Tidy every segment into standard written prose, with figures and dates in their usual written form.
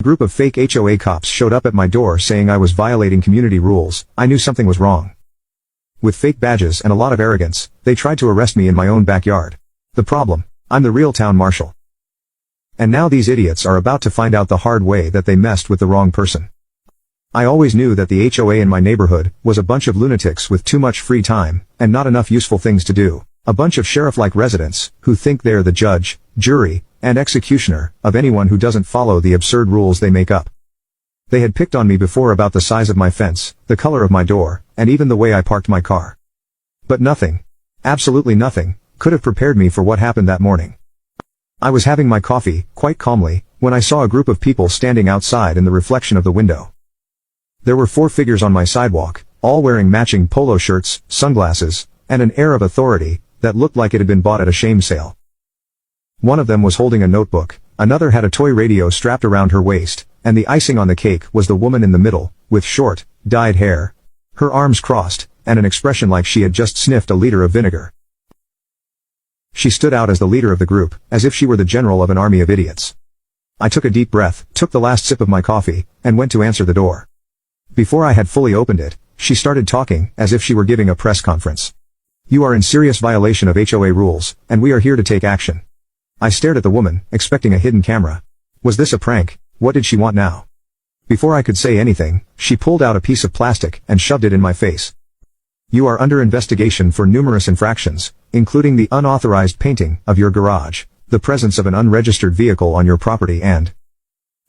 A group of fake HOA cops showed up at my door saying I was violating community rules. I knew something was wrong. With fake badges and a lot of arrogance, they tried to arrest me in my own backyard. The problem? I'm the real town marshal. And now these idiots are about to find out the hard way that they messed with the wrong person. I always knew that the HOA in my neighborhood was a bunch of lunatics with too much free time, and not enough useful things to do. A bunch of sheriff-like residents, who think they're the judge, jury, and executioner of anyone who doesn't follow the absurd rules they make up. They had picked on me before about the size of my fence, the color of my door, and even the way I parked my car. But nothing, absolutely nothing, could have prepared me for what happened that morning. I was having my coffee, quite calmly, when I saw a group of people standing outside in the reflection of the window. There were 4 figures on my sidewalk, all wearing matching polo shirts, sunglasses, and an air of authority that looked like it had been bought at a shame sale. One of them was holding a notebook, another had a toy radio strapped around her waist, and the icing on the cake was the woman in the middle, with short, dyed hair, her arms crossed, and an expression like she had just sniffed a liter of vinegar. She stood out as the leader of the group, as if she were the general of an army of idiots. I took a deep breath, took the last sip of my coffee, and went to answer the door. Before I had fully opened it, she started talking, as if she were giving a press conference. "You are in serious violation of HOA rules, and we are here to take action." I stared at the woman, expecting a hidden camera. Was this a prank? What did she want now? Before I could say anything, she pulled out a piece of plastic and shoved it in my face. "You are under investigation for numerous infractions, including the unauthorized painting of your garage, the presence of an unregistered vehicle on your property and..."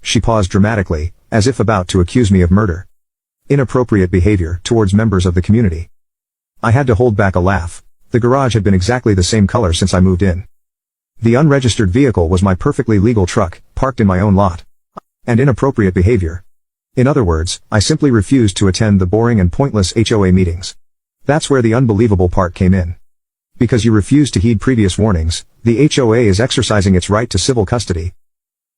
She paused dramatically, as if about to accuse me of murder. "Inappropriate behavior towards members of the community." I had to hold back a laugh. The garage had been exactly the same color since I moved in. The unregistered vehicle was my perfectly legal truck, parked in my own lot. And inappropriate behavior. In other words, I simply refused to attend the boring and pointless HOA meetings. That's where the unbelievable part came in. Because you refused to heed previous warnings, the HOA is exercising its right to civil custody.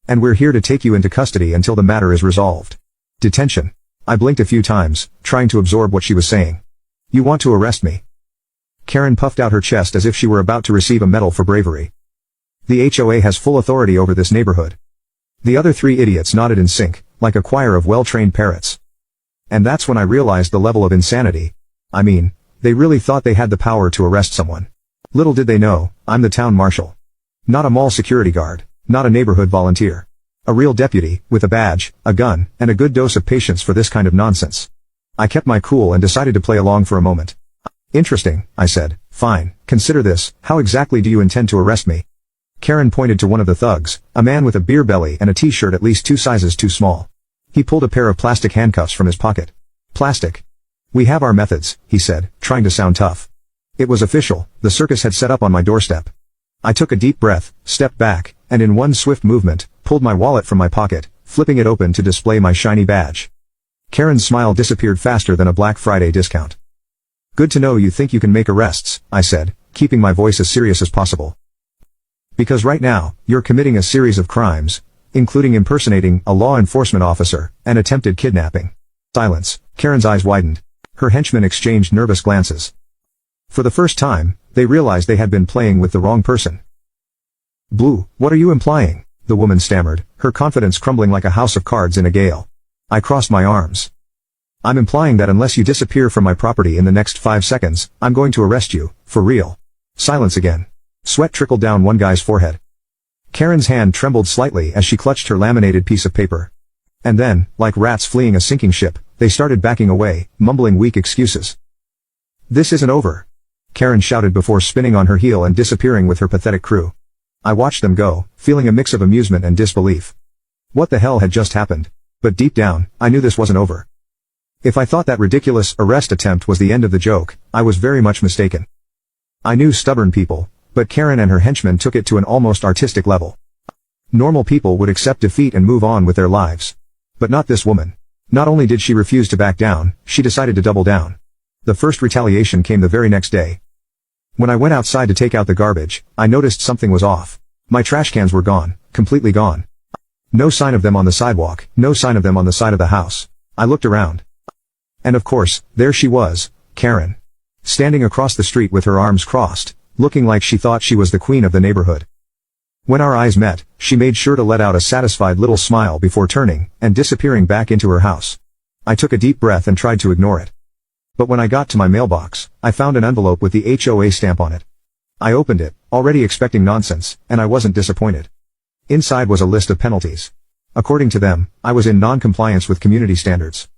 And we're here to take you into custody until the matter is resolved. Detention. I blinked a few times, trying to absorb what she was saying. "You want to arrest me?" Karen puffed out her chest as if she were about to receive a medal for bravery. "The HOA has full authority over this neighborhood." The other 3 idiots nodded in sync, like a choir of well-trained parrots. And that's when I realized the level of insanity. I mean, they really thought they had the power to arrest someone. Little did they know, I'm the town marshal. Not a mall security guard, not a neighborhood volunteer. A real deputy, with a badge, a gun, and a good dose of patience for this kind of nonsense. I kept my cool and decided to play along for a moment. "Interesting," I said. "Fine, consider this, how exactly do you intend to arrest me?" Karen pointed to one of the thugs, a man with a beer belly and a t-shirt at least 2 sizes too small. He pulled a pair of plastic handcuffs from his pocket. "Plastic. We have our methods," he said, trying to sound tough. It was official, the circus had set up on my doorstep. I took a deep breath, stepped back, and in one swift movement, pulled my wallet from my pocket, flipping it open to display my shiny badge. Karen's smile disappeared faster than a Black Friday discount. "Good to know you think you can make arrests," I said, keeping my voice as serious as possible. "Because right now, you're committing a series of crimes, including impersonating a law enforcement officer, and attempted kidnapping." Silence. Karen's eyes widened. Her henchmen exchanged nervous glances. For the first time, they realized they had been playing with the wrong person. "Blue, what are you implying?" the woman stammered, her confidence crumbling like a house of cards in a gale. I crossed my arms. "I'm implying that unless you disappear from my property in the next 5 seconds, I'm going to arrest you, for real." Silence again. Sweat trickled down one guy's forehead. Karen's hand trembled slightly as she clutched her laminated piece of paper. And then, like rats fleeing a sinking ship, they started backing away, mumbling weak excuses. "This isn't over," Karen shouted before spinning on her heel and disappearing with her pathetic crew. I watched them go, feeling a mix of amusement and disbelief. What the hell had just happened? But deep down, I knew this wasn't over. If I thought that ridiculous arrest attempt was the end of the joke, I was very much mistaken. I knew stubborn people, but Karen and her henchmen took it to an almost artistic level. Normal people would accept defeat and move on with their lives. But not this woman. Not only did she refuse to back down, she decided to double down. The first retaliation came the very next day. When I went outside to take out the garbage, I noticed something was off. My trash cans were gone, completely gone. No sign of them on the sidewalk, no sign of them on the side of the house. I looked around. And of course, there she was, Karen. Standing across the street with her arms crossed, looking like she thought she was the queen of the neighborhood. When our eyes met, she made sure to let out a satisfied little smile before turning and disappearing back into her house. I took a deep breath and tried to ignore it. But when I got to my mailbox, I found an envelope with the HOA stamp on it. I opened it, already expecting nonsense, and I wasn't disappointed. Inside was a list of penalties. According to them, I was in non-compliance with community standards.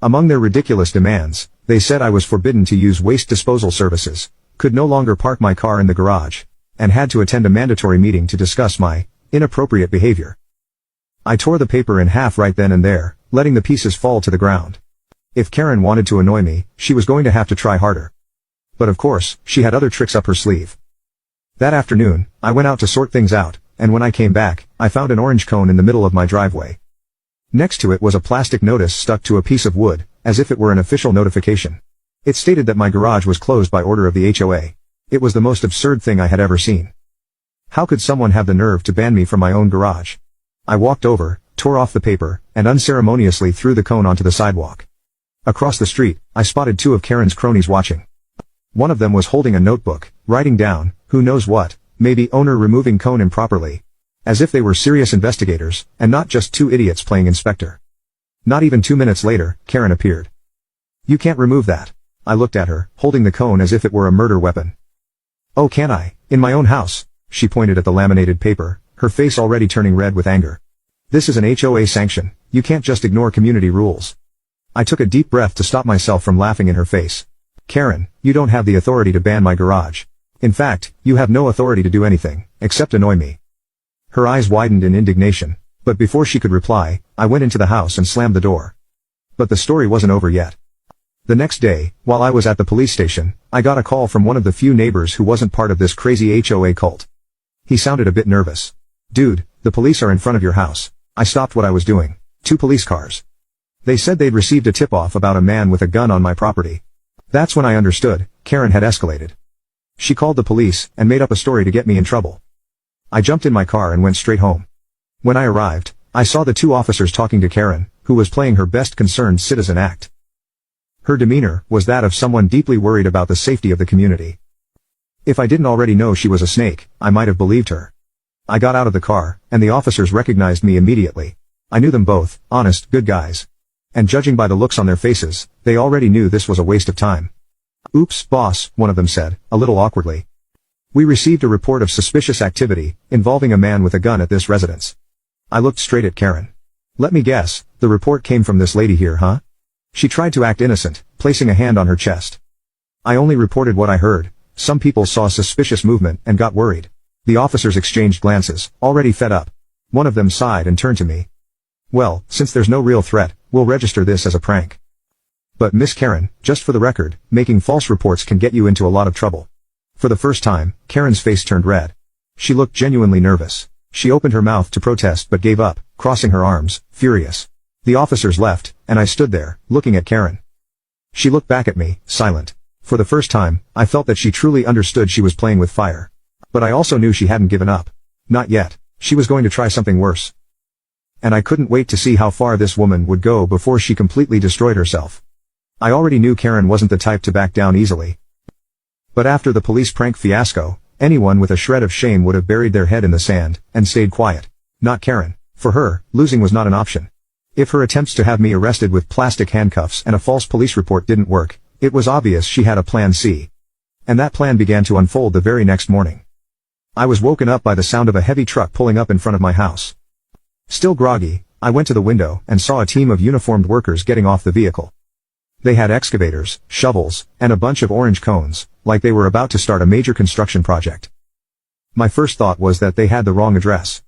Among their ridiculous demands, they said I was forbidden to use waste disposal services, could no longer park my car in the garage, and had to attend a mandatory meeting to discuss my inappropriate behavior. I tore the paper in half right then and there, letting the pieces fall to the ground. If Karen wanted to annoy me, she was going to have to try harder. But of course, she had other tricks up her sleeve. That afternoon, I went out to sort things out, and when I came back, I found an orange cone in the middle of my driveway. Next to it was a plastic notice stuck to a piece of wood, as if it were an official notification. It stated that my garage was closed by order of the HOA. It was the most absurd thing I had ever seen. How could someone have the nerve to ban me from my own garage? I walked over, tore off the paper, and unceremoniously threw the cone onto the sidewalk. Across the street, I spotted two of Karen's cronies watching. One of them was holding a notebook, writing down, who knows what, maybe owner removing cone improperly. As if they were serious investigators, and not just two idiots playing inspector. Not even 2 minutes later, Karen appeared. You can't remove that. I looked at her, holding the cone as if it were a murder weapon. Oh, can I? In my own house? She pointed at the laminated paper, her face already turning red with anger. This is an HOA sanction, you can't just ignore community rules. I took a deep breath to stop myself from laughing in her face. Karen, you don't have the authority to ban my garage. In fact, you have no authority to do anything, except annoy me. Her eyes widened in indignation, but before she could reply, I went into the house and slammed the door. But the story wasn't over yet. The next day, while I was at the police station, I got a call from one of the few neighbors who wasn't part of this crazy HOA cult. He sounded a bit nervous. Dude, the police are in front of your house. I stopped what I was doing. 2 police cars. They said they'd received a tip-off about a man with a gun on my property. That's when I understood, Karen had escalated. She called the police and made up a story to get me in trouble. I jumped in my car and went straight home. When I arrived, I saw the 2 officers talking to Karen, who was playing her best concerned citizen act. Her demeanor was that of someone deeply worried about the safety of the community. If I didn't already know she was a snake, I might have believed her. I got out of the car, and the officers recognized me immediately. I knew them both, honest, good guys. And judging by the looks on their faces, they already knew this was a waste of time. Oops, boss, one of them said, a little awkwardly. We received a report of suspicious activity, involving a man with a gun at this residence. I looked straight at Karen. Let me guess, the report came from this lady here, huh? She tried to act innocent, placing a hand on her chest. I only reported what I heard. Some people saw suspicious movement and got worried. The officers exchanged glances, already fed up. One of them sighed and turned to me. Well, since there's no real threat, we'll register this as a prank. But Miss Karen, just for the record, making false reports can get you into a lot of trouble. For the first time, Karen's face turned red. She looked genuinely nervous. She opened her mouth to protest but gave up, crossing her arms, furious. The officers left, and I stood there, looking at Karen. She looked back at me, silent. For the first time, I felt that she truly understood she was playing with fire. But I also knew she hadn't given up. Not yet. She was going to try something worse. And I couldn't wait to see how far this woman would go before she completely destroyed herself. I already knew Karen wasn't the type to back down easily. But after the police prank fiasco, anyone with a shred of shame would have buried their head in the sand, and stayed quiet. Not Karen. For her, losing was not an option. If her attempts to have me arrested with plastic handcuffs and a false police report didn't work, it was obvious she had a plan C. And that plan began to unfold the very next morning. I was woken up by the sound of a heavy truck pulling up in front of my house. Still groggy, I went to the window and saw a team of uniformed workers getting off the vehicle. They had excavators, shovels, and a bunch of orange cones, like they were about to start a major construction project. My first thought was that they had the wrong address.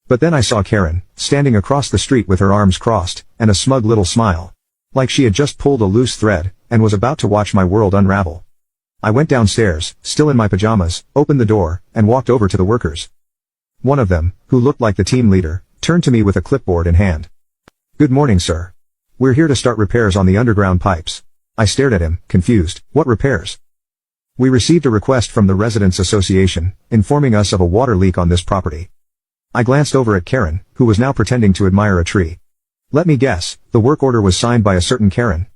But then I saw Karen, standing across the street with her arms crossed, and a smug little smile. Like she had just pulled a loose thread, and was about to watch my world unravel. I went downstairs, still in my pajamas, opened the door, and walked over to the workers. One of them, who looked like the team leader, turned to me with a clipboard in hand. Good morning, sir. We're here to start repairs on the underground pipes. I stared at him, confused. What repairs? We received a request from the Residents Association, informing us of a water leak on this property. I glanced over at Karen, who was now pretending to admire a tree. Let me guess, the work order was signed by a certain Karen.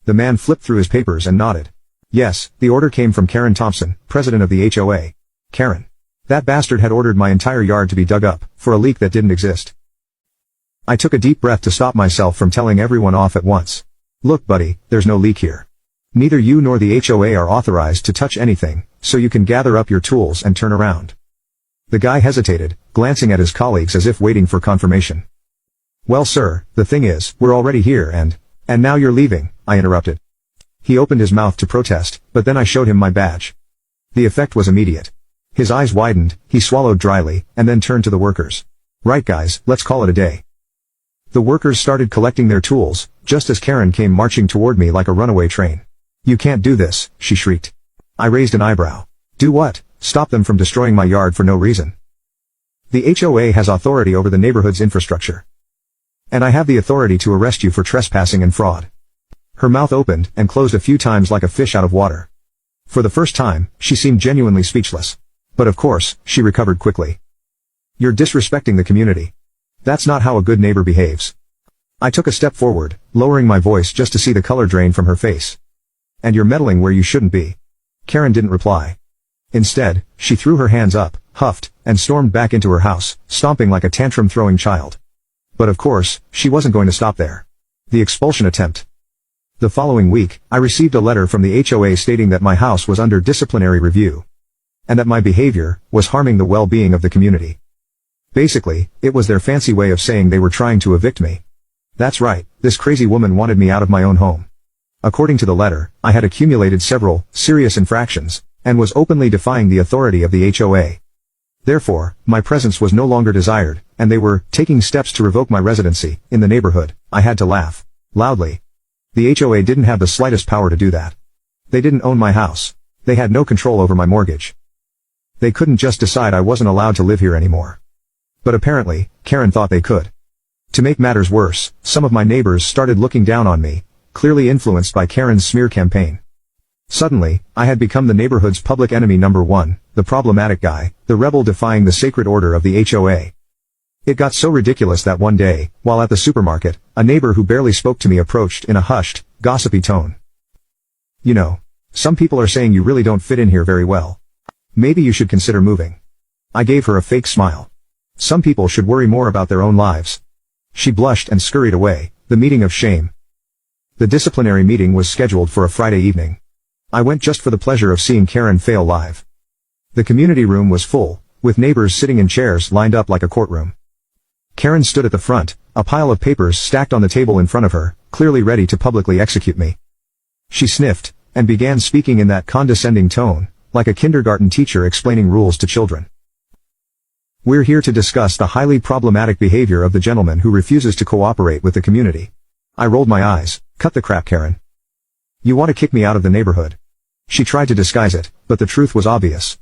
The man flipped through his papers and nodded. Yes, the order came from Karen Thompson, president of the HOA. Karen. That bastard had ordered my entire yard to be dug up, for a leak that didn't exist. I took a deep breath to stop myself from telling everyone off at once. Look buddy, there's no leak here. Neither you nor the HOA are authorized to touch anything, so you can gather up your tools and turn around. The guy hesitated, glancing at his colleagues as if waiting for confirmation. Well sir, the thing is, we're already here and now you're leaving, I interrupted. He opened his mouth to protest, but then I showed him my badge. The effect was immediate. His eyes widened, he swallowed dryly, and then turned to the workers. Right guys, let's call it a day. The workers started collecting their tools, just as Karen came marching toward me like a runaway train. You can't do this, she shrieked. I raised an eyebrow. Do what? Stop them from destroying my yard for no reason. The HOA has authority over the neighborhood's infrastructure. And I have the authority to arrest you for trespassing and fraud. Her mouth opened and closed a few times like a fish out of water. For the first time, she seemed genuinely speechless. But of course, she recovered quickly. You're disrespecting the community. That's not how a good neighbor behaves. I took a step forward, lowering my voice just to see the color drain from her face. And you're meddling where you shouldn't be. Karen didn't reply. Instead, she threw her hands up, huffed, and stormed back into her house, stomping like a tantrum-throwing child. But of course, she wasn't going to stop there. The expulsion attempt. The following week, I received a letter from the HOA stating that my house was under disciplinary review. And that my behavior was harming the well-being of the community. Basically, it was their fancy way of saying they were trying to evict me. That's right, this crazy woman wanted me out of my own home. According to the letter, I had accumulated several serious infractions, and was openly defying the authority of the HOA. Therefore, my presence was no longer desired, and they were taking steps to revoke my residency in the neighborhood. I had to laugh loudly. The HOA didn't have the slightest power to do that. They didn't own my house. They had no control over my mortgage. They couldn't just decide I wasn't allowed to live here anymore. But apparently, Karen thought they could. To make matters worse, some of my neighbors started looking down on me, clearly influenced by Karen's smear campaign. Suddenly, I had become the neighborhood's public enemy number one, the problematic guy, the rebel defying the sacred order of the HOA. It got so ridiculous that one day, while at the supermarket, a neighbor who barely spoke to me approached in a hushed, gossipy tone. You know, some people are saying you really don't fit in here very well. Maybe you should consider moving. I gave her a fake smile. Some people should worry more about their own lives. She blushed and scurried away, the meeting of shame. The disciplinary meeting was scheduled for a Friday evening. I went just for the pleasure of seeing Karen fail live. The community room was full, with neighbors sitting in chairs lined up like a courtroom. Karen stood at the front, a pile of papers stacked on the table in front of her, clearly ready to publicly execute me. She sniffed, and began speaking in that condescending tone, like a kindergarten teacher explaining rules to children. We're here to discuss the highly problematic behavior of the gentleman who refuses to cooperate with the community. I rolled my eyes. Cut the crap, Karen. You want to kick me out of the neighborhood? She tried to disguise it, but the truth was obvious.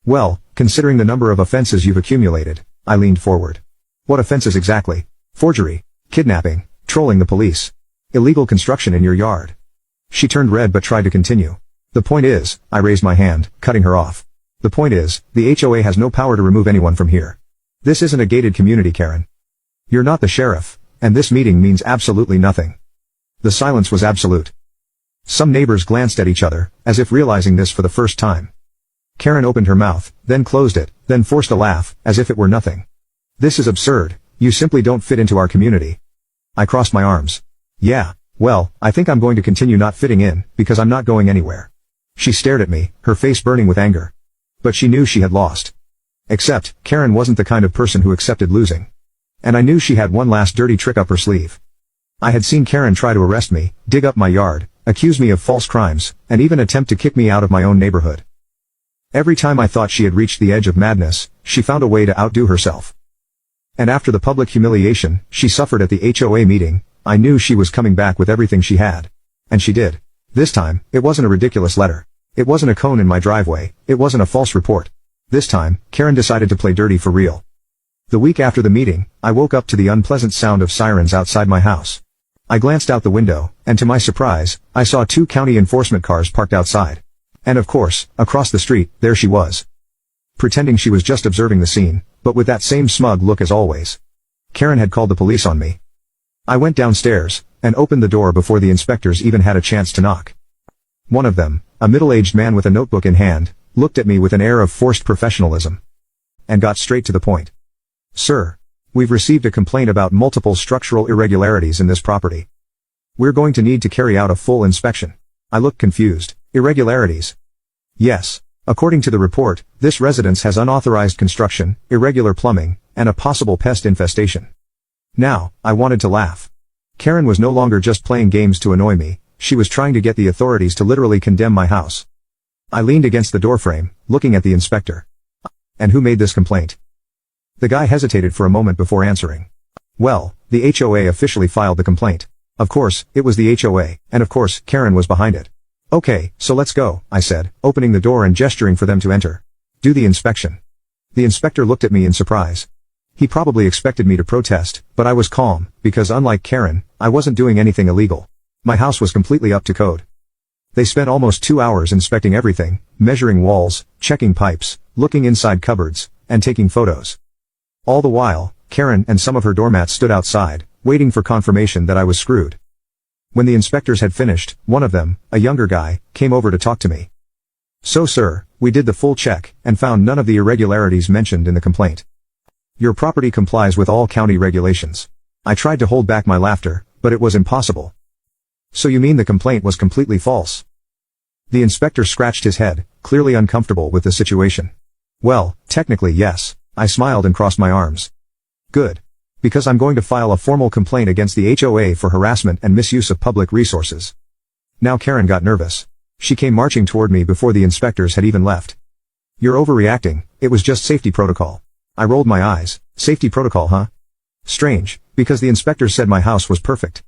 Well, considering the number of offenses you've accumulated, I leaned forward. What offenses exactly? Forgery, kidnapping, trolling the police, illegal construction in your yard. She turned red but tried to continue. The point is, I raised my hand, cutting her off. The point is, the HOA has no power to remove anyone from here. This isn't a gated community, Karen. You're not the sheriff, and this meeting means absolutely nothing. The silence was absolute. Some neighbors glanced at each other, as if realizing this for the first time. Karen opened her mouth, then closed it, then forced a laugh, as if it were nothing. This is absurd. You simply don't fit into our community. I crossed my arms. Yeah, well, I think I'm going to continue not fitting in, because I'm not going anywhere. She stared at me, her face burning with anger. But she knew she had lost. Except, Karen wasn't the kind of person who accepted losing. And I knew she had one last dirty trick up her sleeve. I had seen Karen try to arrest me, dig up my yard, accuse me of false crimes, and even attempt to kick me out of my own neighborhood. Every time I thought she had reached the edge of madness, she found a way to outdo herself. And after the public humiliation she suffered at the HOA meeting, I knew she was coming back with everything she had. And she did. This time, it wasn't a ridiculous letter. It wasn't a cone in my driveway, it wasn't a false report. This time, Karen decided to play dirty for real. The week after the meeting, I woke up to the unpleasant sound of sirens outside my house. I glanced out the window, and to my surprise, I saw 2 county enforcement cars parked outside. And of course, across the street, there she was. Pretending she was just observing the scene, but with that same smug look as always. Karen had called the police on me. I went downstairs, and opened the door before the inspectors even had a chance to knock. One of them, a middle-aged man with a notebook in hand, looked at me with an air of forced professionalism. and got straight to the point. Sir, we've received a complaint about multiple structural irregularities in this property. We're going to need to carry out a full inspection. I looked confused. Irregularities? Yes. According to the report, this residence has unauthorized construction, irregular plumbing, and a possible pest infestation. Now, I wanted to laugh. Karen was no longer just playing games to annoy me, she was trying to get the authorities to literally condemn my house. I leaned against the doorframe, looking at the inspector. And who made this complaint? The guy hesitated for a moment before answering. Well, the HOA officially filed the complaint. Of course, it was the HOA, and of course, Karen was behind it. Okay, so let's go, I said, opening the door and gesturing for them to enter. Do the inspection. The inspector looked at me in surprise. He probably expected me to protest, but I was calm, because unlike Karen, I wasn't doing anything illegal. My house was completely up to code. They spent almost 2 hours inspecting everything, measuring walls, checking pipes, looking inside cupboards, and taking photos. All the while, Karen and some of her doormats stood outside, waiting for confirmation that I was screwed. When the inspectors had finished, one of them, a younger guy, came over to talk to me. So sir, we did the full check, and found none of the irregularities mentioned in the complaint. Your property complies with all county regulations. I tried to hold back my laughter, but it was impossible. So you mean the complaint was completely false? The inspector scratched his head, clearly uncomfortable with the situation. Well, technically yes, I smiled and crossed my arms. Good. Because I'm going to file a formal complaint against the HOA for harassment and misuse of public resources. Now Karen got nervous. She came marching toward me before the inspectors had even left. You're overreacting, it was just safety protocol. I rolled my eyes. Safety protocol, huh? Strange, because the inspectors said my house was perfect.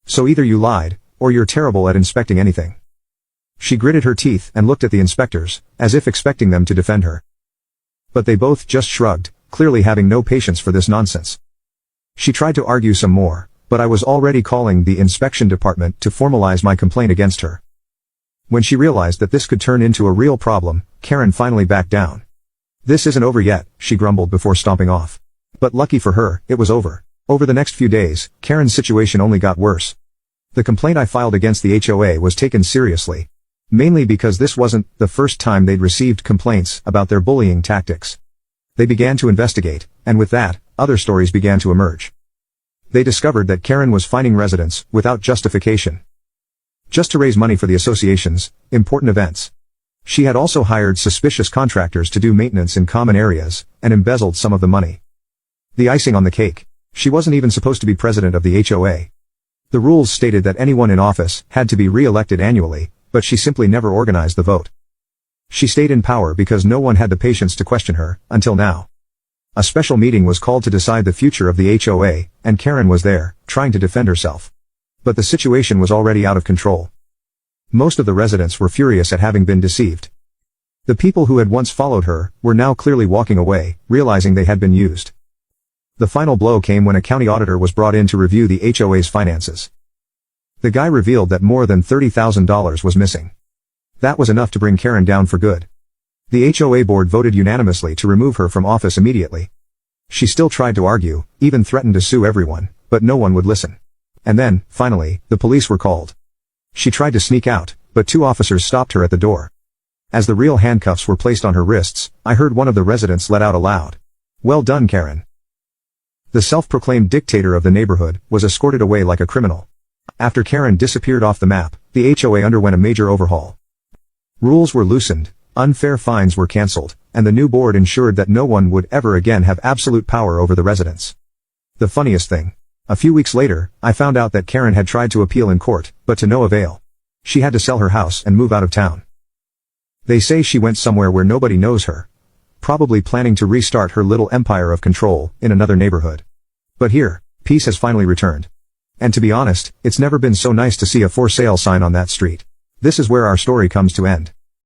So either you lied, or you're terrible at inspecting anything. She gritted her teeth and looked at the inspectors, as if expecting them to defend her. But they both just shrugged, clearly having no patience for this nonsense. She tried to argue some more, but I was already calling the inspection department to formalize my complaint against her. When she realized that this could turn into a real problem, Karen finally backed down. This isn't over yet, she grumbled before stomping off. But lucky for her, it was over. Over the next few days, Karen's situation only got worse. The complaint I filed against the HOA was taken seriously. Mainly because this wasn't the first time they'd received complaints about their bullying tactics. They began to investigate, and with that, other stories began to emerge. They discovered that Karen was fining residents, without justification. Just to raise money for the association's important events. She had also hired suspicious contractors to do maintenance in common areas, and embezzled some of the money. The icing on the cake. She wasn't even supposed to be president of the HOA. The rules stated that anyone in office had to be re-elected annually, but she simply never organized the vote. She stayed in power because no one had the patience to question her, until now. A special meeting was called to decide the future of the HOA, and Karen was there, trying to defend herself. But the situation was already out of control. Most of the residents were furious at having been deceived. The people who had once followed her were now clearly walking away, realizing they had been used. The final blow came when a county auditor was brought in to review the HOA's finances. The guy revealed that more than $30,000 was missing. That was enough to bring Karen down for good. The HOA board voted unanimously to remove her from office immediately. She still tried to argue, even threatened to sue everyone, but no one would listen. And then, finally, the police were called. She tried to sneak out, but 2 officers stopped her at the door. As the real handcuffs were placed on her wrists, I heard one of the residents let out a loud, "Well done, Karen." The self-proclaimed dictator of the neighborhood was escorted away like a criminal. After Karen disappeared off the map, the HOA underwent a major overhaul. Rules were loosened, unfair fines were cancelled, and the new board ensured that no one would ever again have absolute power over the residents. The funniest thing. A few weeks later, I found out that Karen had tried to appeal in court, but to no avail. She had to sell her house and move out of town. They say she went somewhere where nobody knows her. Probably planning to restart her little empire of control in another neighborhood. But here, peace has finally returned. And to be honest, it's never been so nice to see a for sale sign on that street. This is where our story comes to end.